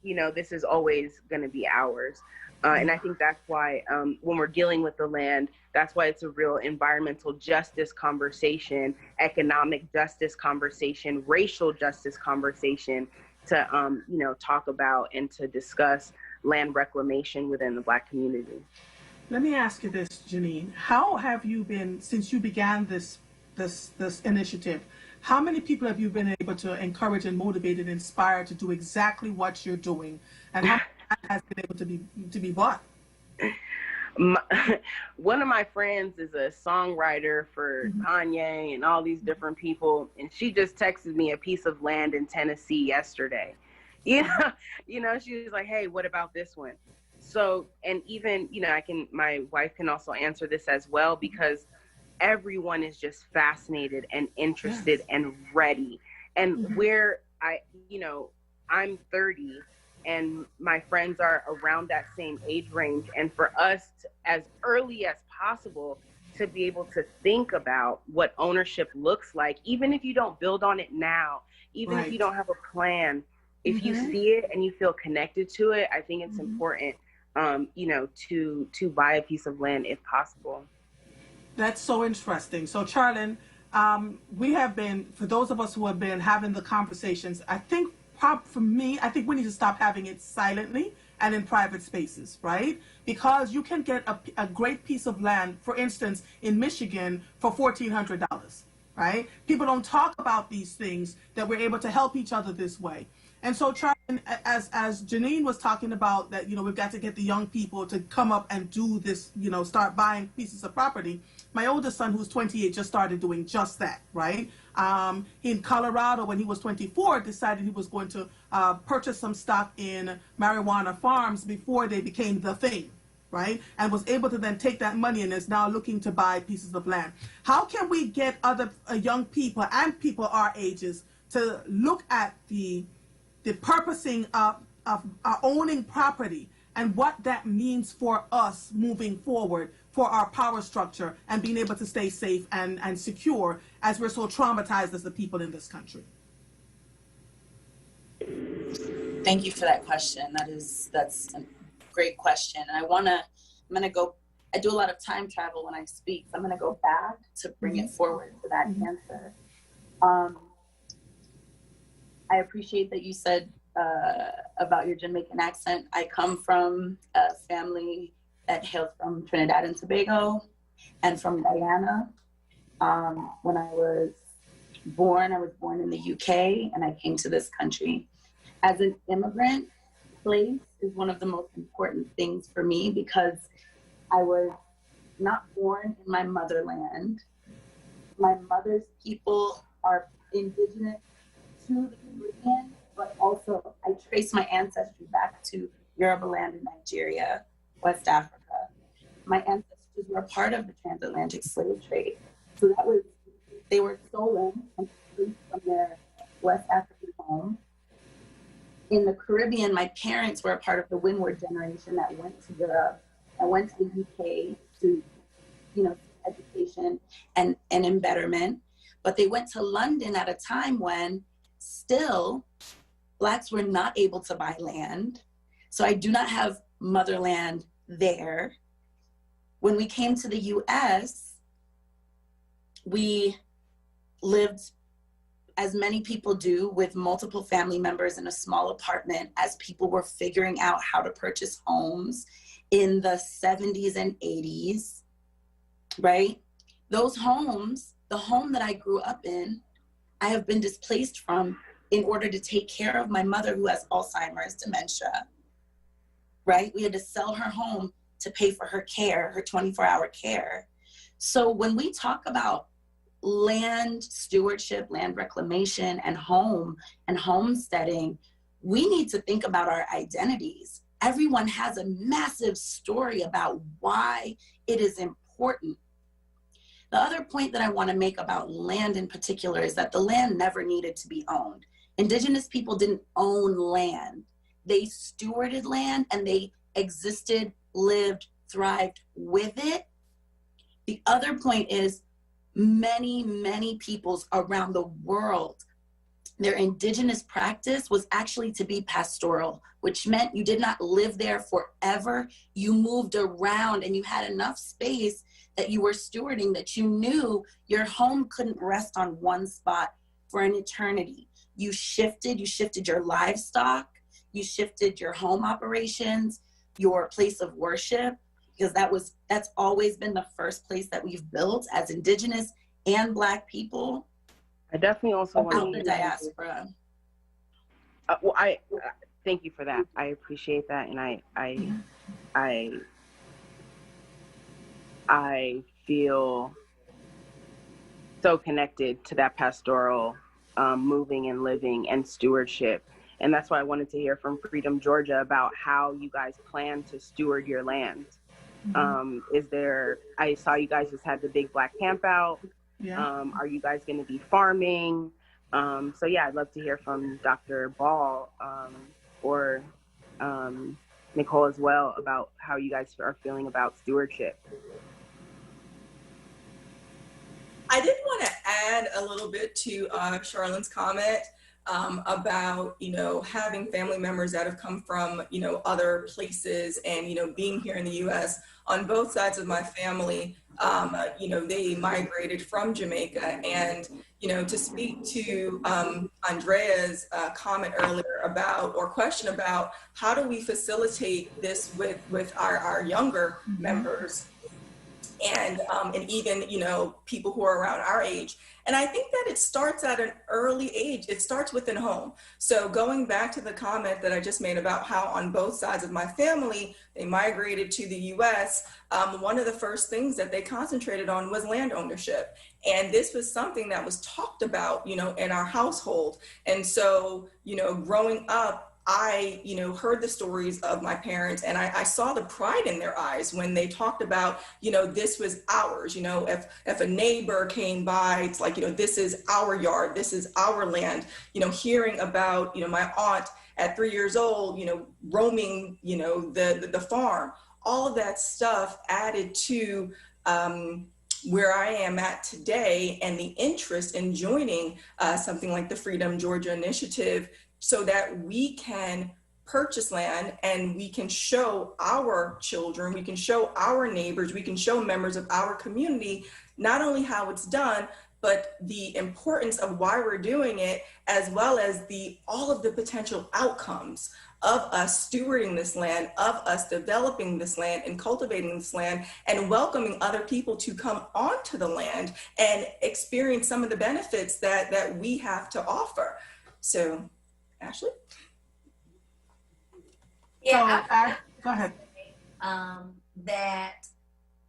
You know, this is always going to be ours. And I think that's why when we're dealing with the land, that's why it's a real environmental justice conversation, economic justice conversation, racial justice conversation to, you know, talk about and to discuss land reclamation within the Black community. Let me ask you this, Janine. How have you been, since you began this initiative, how many people have you been able to encourage and motivate and inspire to do exactly what you're doing? And how has been able to be bought? One of my friends is a songwriter for Kanye and all these different people, and she just texted me a piece of land in Tennessee yesterday. You know, she was like, "Hey, what about this one?" So, and even, you know, my wife can also answer this as well, because everyone is just fascinated and interested and ready. And where you know, I'm 30 and my friends are around that same age range. And for us to, as early as possible, to be able to think about what ownership looks like, even if you don't build on it now, even if you don't have a plan, if you see it and you feel connected to it, I think it's important, you know, to buy a piece of land if possible. That's so interesting. So, Charlene, we have been, for those of us who have been having the conversations, I think for me, I think we need to stop having it silently and in private spaces, right? Because you can get a great piece of land, for instance, in Michigan for $1,400, right? People don't talk about these things, that we're able to help each other this way. And so, Charlene, as Janine was talking about, that, you know, we've got to get the young people to come up and do this, you know, start buying pieces of property. My oldest son, who's 28, just started doing just that, right? In Colorado, when he was 24, decided he was going to purchase some stock in marijuana farms before they became the thing, right? And was able to then take that money and is now looking to buy pieces of land. How can we get other young people and people our ages to look at the purposing of owning property and what that means for us moving forward, for our power structure and being able to stay safe and secure as we're so traumatized as the people in this country? Thank you for that question. That's a great question. And I do a lot of time travel when I speak, so I'm gonna go back to bring it forward to that answer. I appreciate that you said about your Jamaican accent. I come from a family that hails from Trinidad and Tobago and from Guyana. When I was born in the UK, and I came to this country. As an immigrant, place is one of the most important things for me, because I was not born in my motherland. My mother's people are indigenous to the Caribbean, but also I trace my ancestry back to Yoruba land in Nigeria, West Africa. My ancestors were part of the transatlantic slave trade. So they were stolen and released from their West African home. In the Caribbean, my parents were a part of the WURD generation that went to Europe and went to the UK to, education and embetterment. But they went to London at a time when still Blacks were not able to buy land. So I do not have motherland there. When we came to the US, we lived, as many people do, with multiple family members in a small apartment as people were figuring out how to purchase homes in the 70s and 80s, right? Those homes, the home that I grew up in, I have been displaced from in order to take care of my mother who has Alzheimer's, dementia, right? We had to sell her home to pay for her care, her 24-hour care. So when we talk about land stewardship, land reclamation, and homesteading, we need to think about our identities. Everyone has a massive story about why it is important. The other point that I want to make about land in particular is that the land never needed to be owned. Indigenous people didn't own land. They stewarded land and they existed, lived, thrived with it. The other point is many, many peoples around the world, their indigenous practice was actually to be pastoral, which meant you did not live there forever. You moved around and you had enough space that you were stewarding that you knew your home couldn't rest on one spot for an eternity. You shifted your livestock, you shifted your home operations, your place of worship, because that's always been the first place that we've built as Indigenous and Black people. I definitely also want to the diaspora. Well, I thank you for that. I appreciate that, and I feel so connected to that pastoral moving and living and stewardship. And that's why I wanted to hear from Freedom Georgia about how you guys plan to steward your land. I saw you guys just had the big Black camp out. Yeah. Are you guys going to be farming? So yeah, I'd love to hear from Dr. Ball or Nicole as well about how you guys are feeling about stewardship. I did want to add a little bit to Charlene's comment about, having family members that have come from, other places and, being here in the U.S. On both sides of my family, they migrated from Jamaica. And, to speak to Andrea's comment earlier about, or question about, how do we facilitate this with our younger members? And even, people who are around our age. And I think that it starts at an early age. It starts within home. So going back to the comment that I just made about how on both sides of my family, they migrated to the US, one of the first things that they concentrated on was land ownership. And this was something that was talked about, in our household. And so, growing up, I, heard the stories of my parents, and I saw the pride in their eyes when they talked about, this was ours. If a neighbor came by, it's like, this is our yard, this is our land. Hearing about, my aunt at 3 years old, roaming, the farm, all of that stuff added to where I am at today, and the interest in joining something like the Freedom Georgia Initiative, so that we can purchase land and we can show our children, we can show our neighbors, we can show members of our community, not only how it's done, but the importance of why we're doing it, as well as all of the potential outcomes of us stewarding this land, of us developing this land and cultivating this land, and welcoming other people to come onto the land and experience some of the benefits that we have to offer. So, Ashley? Yeah, go ahead. That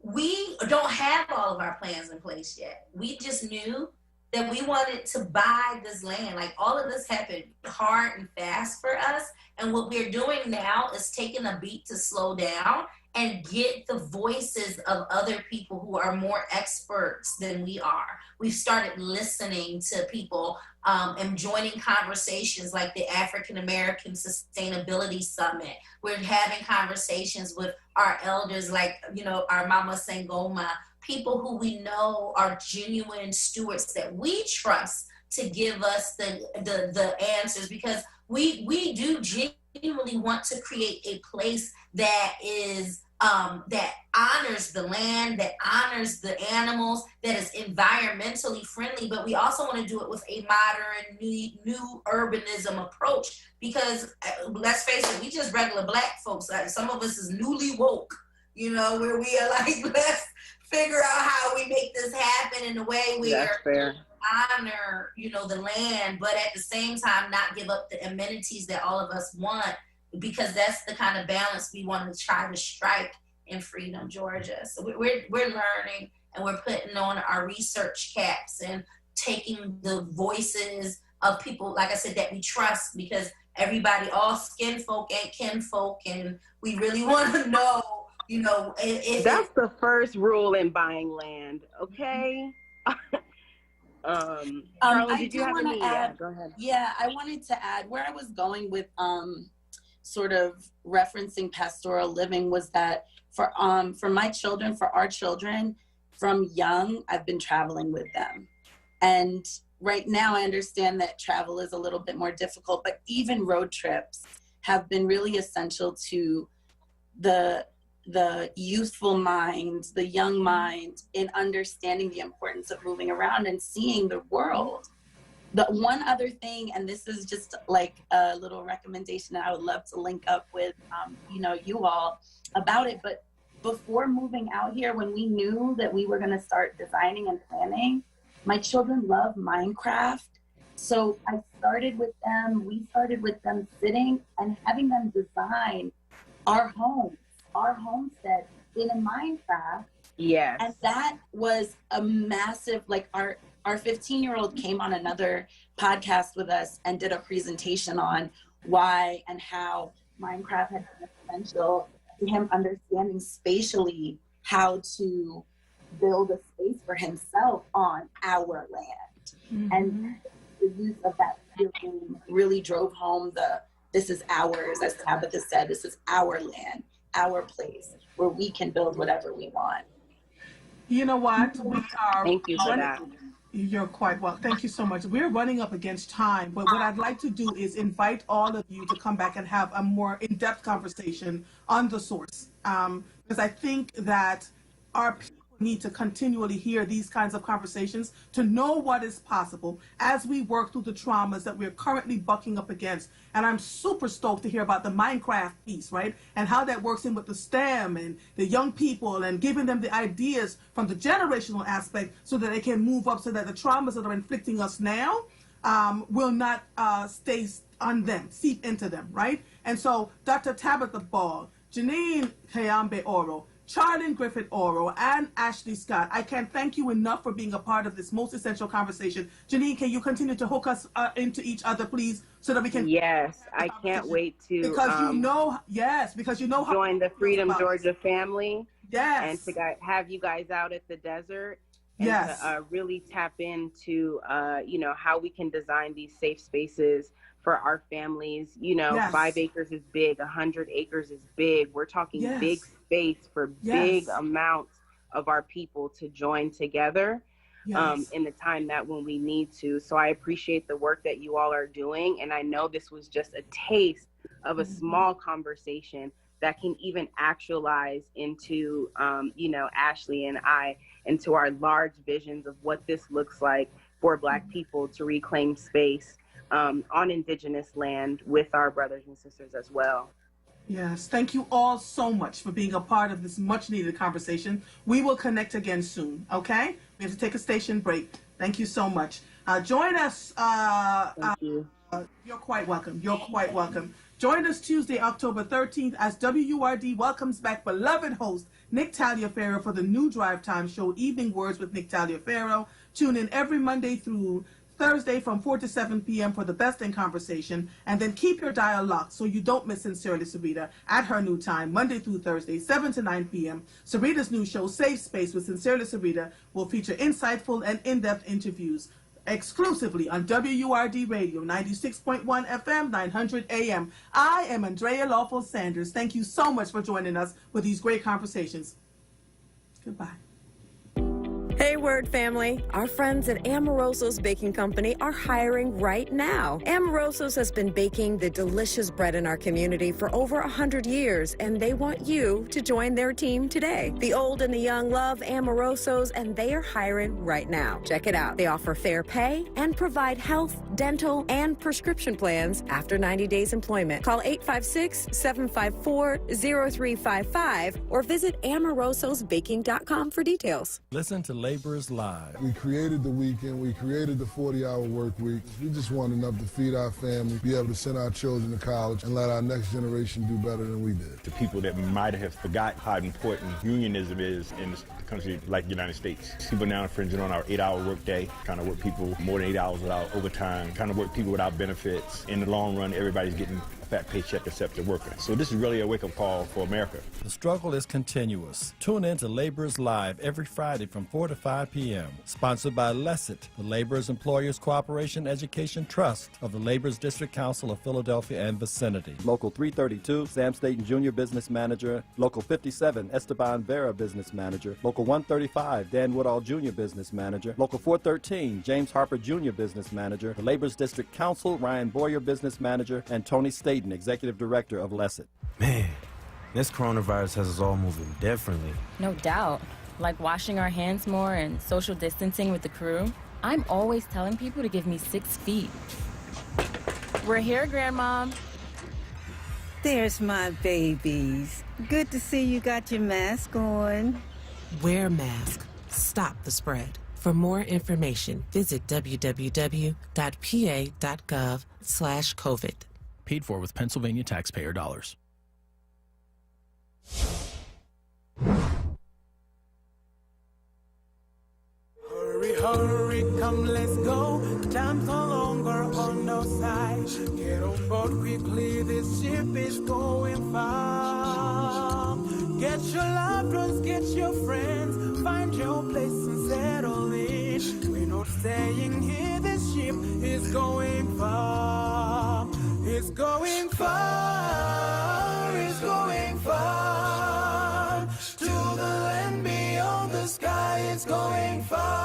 we don't have all of our plans in place yet. We just knew that we wanted to buy this land. Like, all of this happened hard and fast for us. And what we're doing now is taking a beat to slow down and get the voices of other people who are more experts than we are. We've started listening to people and joining conversations like the African American Sustainability Summit. We're having conversations with our elders, like, you know, our Mama Sangoma, people who we know are genuine stewards that we trust to give us the answers, because we do genuinely want to create a place that is that honors the land, that honors the animals, that is environmentally friendly, but we also want to do it with a modern, new urbanism approach, because let's face it, we just regular Black folks. Some of us is newly woke, you know, where we are like, let's figure out how we make this happen in a way where honor, you know, the land, but at the same time not give up the amenities that all of us want, because that's the kind of balance we want to try to strike in Freedom, Georgia. So we're learning, and we're putting on our research caps and taking the voices of people, like I said, that we trust, because everybody, all skin folk ain't kin folk, and we really want to know, you know, that's the first rule in buying land, okay? Carla, did you have any? Yeah, go ahead. Yeah, I wanted to add where I was going with sort of referencing pastoral living was that for my children, for our children, from young, I've been traveling with them. And right now I understand that travel is a little bit more difficult, but even road trips have been really essential to the youthful mind, the young mind, in understanding the importance of moving around and seeing the world. The one other thing, and this is just like a little recommendation that I would love to link up with, you know, you all about it, but before moving out here, when we knew that we were going to start designing and planning, my children love Minecraft. So we started with them sitting and having them design our home, our homestead in a Minecraft. Yes. And that was a massive, like, our 15-year-old came on another podcast with us and did a presentation on why and how Minecraft had been essential to him understanding spatially how to build a space for himself on our land. Mm-hmm. And the use of that feeling really drove home this is ours, as Tabitha said, this is our land, our place, where we can build whatever we want. You know what? Thank you for that. You're quite well. Thank you so much. We're running up against time, but what I'd like to do is invite all of you to come back and have a more in-depth conversation on the source, because I think that our people need to continually hear these kinds of conversations to know what is possible as we work through the traumas that we're currently bucking up against. And I'm super stoked to hear about the Minecraft piece, right? And how that works in with the STEM and the young people, and giving them the ideas from the generational aspect so that they can move up, so that the traumas that are inflicting us now will not stay on them, seep into them, right? And so Dr. Tabitha Ball, Janine Kayambe Oro, Charlene Griffith Oro, and Ashley Scott, I can't thank you enough for being a part of this most essential conversation. Janine, can you continue to hook us into each other, please, so that we can... Yes, I can't wait to... Because because you know how... Join the Freedom Georgia family. Yes. And to have you guys out at the desert. And to really tap into, you know, how we can design these safe spaces for our families. You know, 5 acres is big, 100 acres is big. We're talking big space for big amounts of our people to join together in the time that when we need to. So I appreciate the work that you all are doing. And I know this was just a taste of a small conversation that can even actualize into, you know, Ashley and I, into our large visions of what this looks like for Black people to reclaim space on Indigenous land with our brothers and sisters as well. Yes, thank you all so much for being a part of this much needed conversation. We will connect again soon, okay? We have to take a station break. Thank you so much. Join us. Thank you. You're quite welcome. You're quite welcome. Join us Tuesday, October 13th, as WURD welcomes back beloved host Nick Taliaferro for the new Drive Time show, Evening Words with Nick Taliaferro. Tune in every Monday through Thursday from 4 to 7 p.m. for the best in conversation, and then keep your dial locked so you don't miss Sincerely Sarita at her new time, Monday through Thursday, 7 to 9 p.m. Sarita's new show, Safe Space with Sincerely Sarita, will feature insightful and in-depth interviews exclusively on WURD Radio, 96.1 FM, 900 AM. I am Andrea Lawful Sanders. Thank you so much for joining us for these great conversations. Goodbye. Hey, WURD family. Our friends at Amoroso's Baking Company are hiring right now. Amoroso's has been baking the delicious bread in our community for over 100 years, and they want you to join their team today. The old and the young love Amoroso's, and they are hiring right now. Check it out. They offer fair pay and provide health, dental, and prescription plans after 90 days employment. Call 856-754-0355 or visit amorososbaking.com for details. Listen to Laborers Live. We created the weekend. We created the 40-hour work week. We just want enough to feed our family, be able to send our children to college, and let our next generation do better than we did. To people that might have forgot how important unionism is in a country like the United States. People now infringing on our 8-hour work day, trying to work people more than 8 hours without overtime, trying to work people without benefits. In the long run, everybody's getting a fat paycheck except the worker. So this is really a wake-up call for America. The struggle is continuous. Tune in to Laborers Live every Friday from 4 to 5 p.m. Sponsored by LESIT, the Laborers Employers Cooperation Education Trust of the Laborers District Council of Philadelphia and vicinity. Local 332, Sam Staten Jr. Business Manager. Local 57, Esteban Vera Business Manager. Local 135, Dan Woodall Jr. Business Manager. Local 413, James Harper Jr. Business Manager. The Laborers District Council, Ryan Boyer Business Manager, and Tony Staten, Executive Director of LESIT. Man, this coronavirus has us all moving differently. No doubt. Like washing our hands more and social distancing with the crew. I'm always telling people to give me 6 feet. We're here, Grandmom. There's my babies. Good to see you got your mask on. Wear a mask. Stop the spread. For more information, visit www.pa.gov/COVID. Paid for with Pennsylvania taxpayer dollars. Hurry, hurry, come, let's go. Time's no longer on our side. Get on board quickly, this ship is going far. Get your loved ones, get your friends, find your place and settle in. We're not staying here, this ship is going far. It's going far, it's going far. To the land beyond the sky, it's going far.